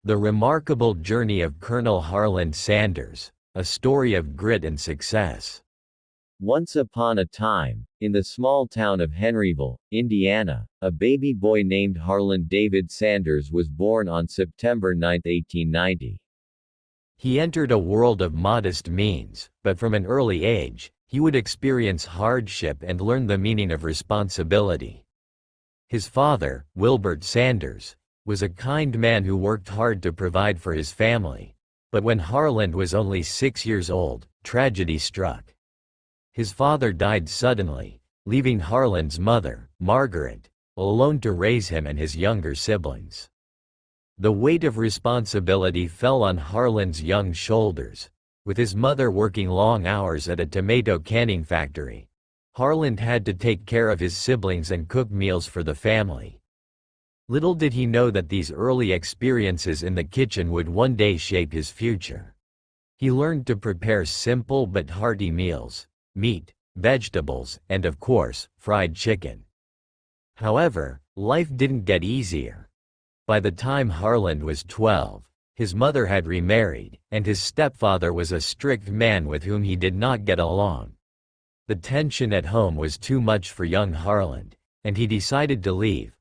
The remarkable journey of Colonel Harland Sanders, a story of grit and success. Once upon a time, in the small town of Henryville, Indiana, a baby boy named Harland David Sanders was born on September 9, 1890. He entered a world of modest means, but from an early age, he would experience hardship and learn the meaning of responsibility. His father, Wilbert Sanders, was a kind man who worked hard to provide for his family. But when Harland was only 6 years old, tragedy struck. His father died suddenly, leaving Harland's mother, Margaret, alone to raise him and his younger siblings. The weight of responsibility fell on Harland's young shoulders. With his mother working long hours at a tomato canning factory, Harland had to take care of his siblings and cook meals for the family. Little did he know that these early experiences in the kitchen would one day shape his future. He learned to prepare simple but hearty meals: meat, vegetables, and of course, fried chicken. However, life didn't get easier. By the time Harland was 12, his mother had remarried, and his stepfather was a strict man with whom he did not get along. The tension at home was too much for young Harland, and he decided to leave.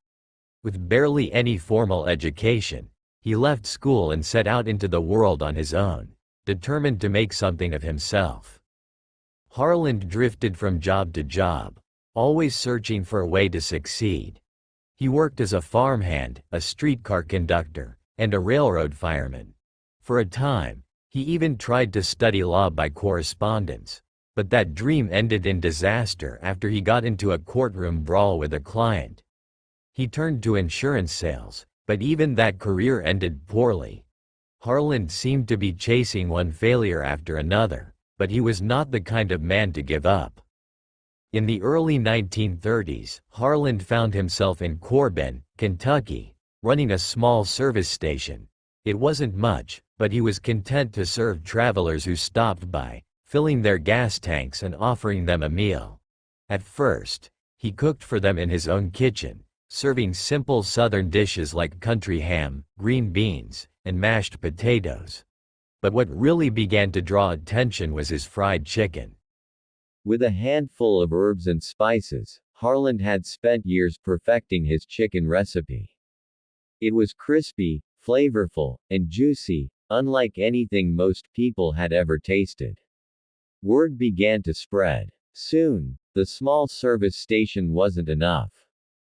With barely any formal education, he left school and set out into the world on his own, determined to make something of himself. Harland drifted from job to job, always searching for a way to succeed. He worked as a farmhand, a streetcar conductor, and a railroad fireman. For a time, he even tried to study law by correspondence, but that dream ended in disaster after he got into a courtroom brawl with a client. He turned to insurance sales, but even that career ended poorly. Harland seemed to be chasing one failure after another, but he was not the kind of man to give up. In the early 1930s, Harland found himself in Corbin, Kentucky, running a small service station. It wasn't much, but he was content to serve travelers who stopped by, filling their gas tanks and offering them a meal. At first, he cooked for them in his own kitchen, serving simple Southern dishes like country ham, green beans, and mashed potatoes. But what really began to draw attention was his fried chicken. With a handful of herbs and spices, Harland had spent years perfecting his chicken recipe. It was crispy, flavorful, and juicy, unlike anything most people had ever tasted. Word began to spread. Soon, the small service station wasn't enough.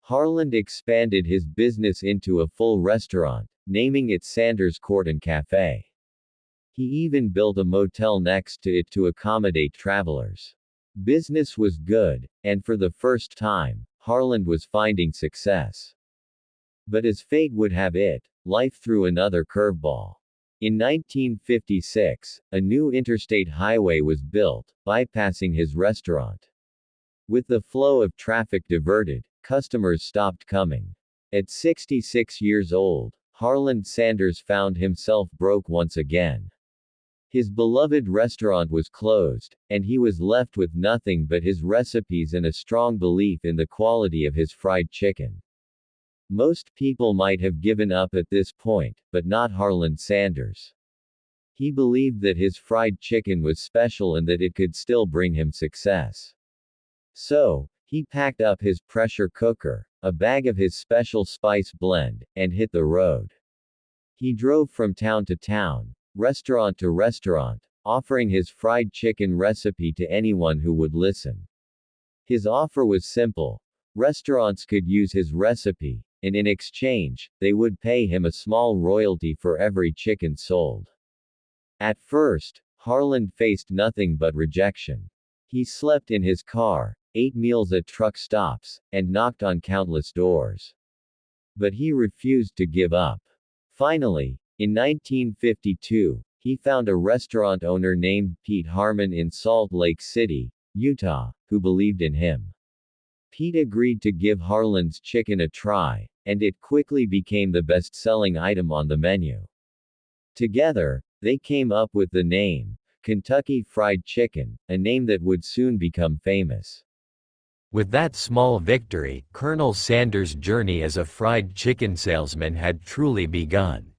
Harland expanded his business into a full restaurant, naming it Sanders Court and Cafe. He even built a motel next to it to accommodate travelers. Business was good, and for the first time, Harland was finding success. But as fate would have it, life threw another curveball. In 1956, a new interstate highway was built, bypassing his restaurant. With the flow of traffic diverted, customers stopped coming. At 66 years old, Harland Sanders found himself broke once again. His beloved restaurant was closed, and he was left with nothing but his recipes and a strong belief in the quality of his fried chicken. Most people might have given up at this point, but not Harland Sanders. He believed that his fried chicken was special and that it could still bring him success. So, he packed up his pressure cooker, a bag of his special spice blend, and hit the road. He drove from town to town, restaurant to restaurant, offering his fried chicken recipe to anyone who would listen. His offer was simple. Restaurants could use his recipe, and in exchange, they would pay him a small royalty for every chicken sold. At first, Harland faced nothing but rejection. He slept in his car, ate meals at truck stops, and knocked on countless doors. But he refused to give up. Finally, in 1952, he found a restaurant owner named Pete Harmon in Salt Lake City, Utah, who believed in him. Pete agreed to give Harland's chicken a try, and it quickly became the best-selling item on the menu. Together, they came up with the name, Kentucky Fried Chicken, a name that would soon become famous. With that small victory, Colonel Sanders' journey as a fried chicken salesman had truly begun.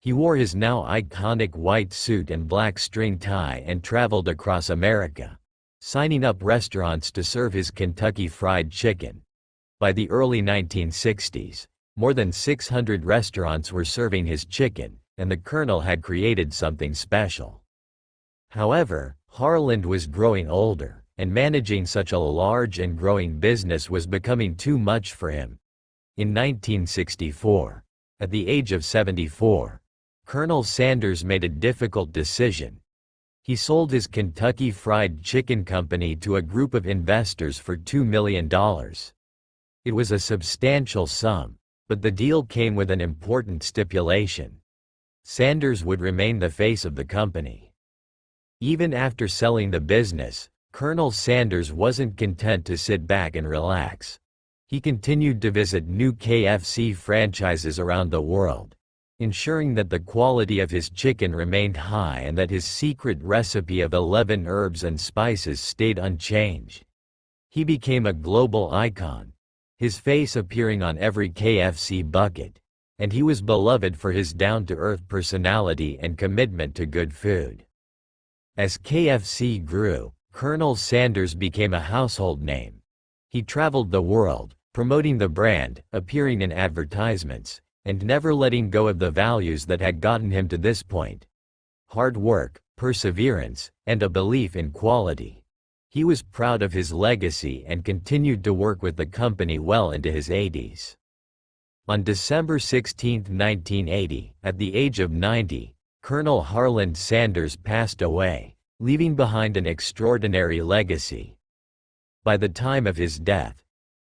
He wore his now iconic white suit and black string tie and traveled across America, signing up restaurants to serve his Kentucky Fried Chicken. By the early 1960s, more than 600 restaurants were serving his chicken, and the Colonel had created something special. However, Harland was growing older, and managing such a large and growing business was becoming too much for him. In 1964, at the age of 74, Colonel Sanders made a difficult decision. He sold his Kentucky Fried Chicken Company to a group of investors for $2 million. It was a substantial sum, but the deal came with an important stipulation. Sanders would remain the face of the company. Even after selling the business, Colonel Sanders wasn't content to sit back and relax. He continued to visit new KFC franchises around the world, ensuring that the quality of his chicken remained high and that his secret recipe of 11 herbs and spices stayed unchanged. He became a global icon, his face appearing on every KFC bucket, and he was beloved for his down-to-earth personality and commitment to good food. As KFC grew, Colonel Sanders became a household name. He traveled the world, promoting the brand, appearing in advertisements, and never letting go of the values that had gotten him to this point: hard work, perseverance, and a belief in quality. He was proud of his legacy and continued to work with the company well into his 80s. On December 16, 1980, at the age of 90, Colonel Harland Sanders passed away, leaving behind an extraordinary legacy. By the time of his death,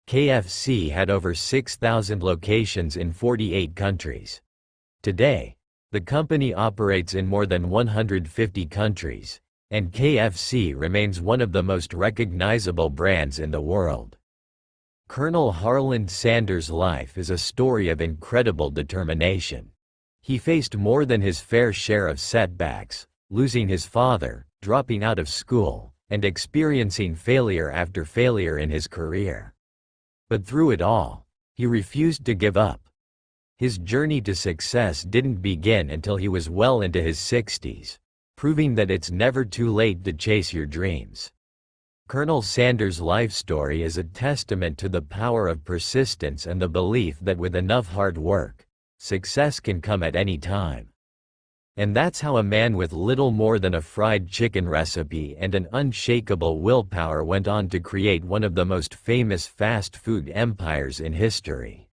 KFC had over 6,000 locations in 48 countries. Today, the company operates in more than 150 countries, and KFC remains one of the most recognizable brands in the world. Colonel Harland Sanders' life is a story of incredible determination. He faced more than his fair share of setbacks, losing his father, dropping out of school, and experiencing failure after failure in his career. But through it all, he refused to give up. His journey to success didn't begin until he was well into his 60s, proving that it's never too late to chase your dreams. Colonel Sanders' life story is a testament to the power of persistence and the belief that with enough hard work, success can come at any time. And that's how a man with little more than a fried chicken recipe and an unshakable willpower went on to create one of the most famous fast food empires in history.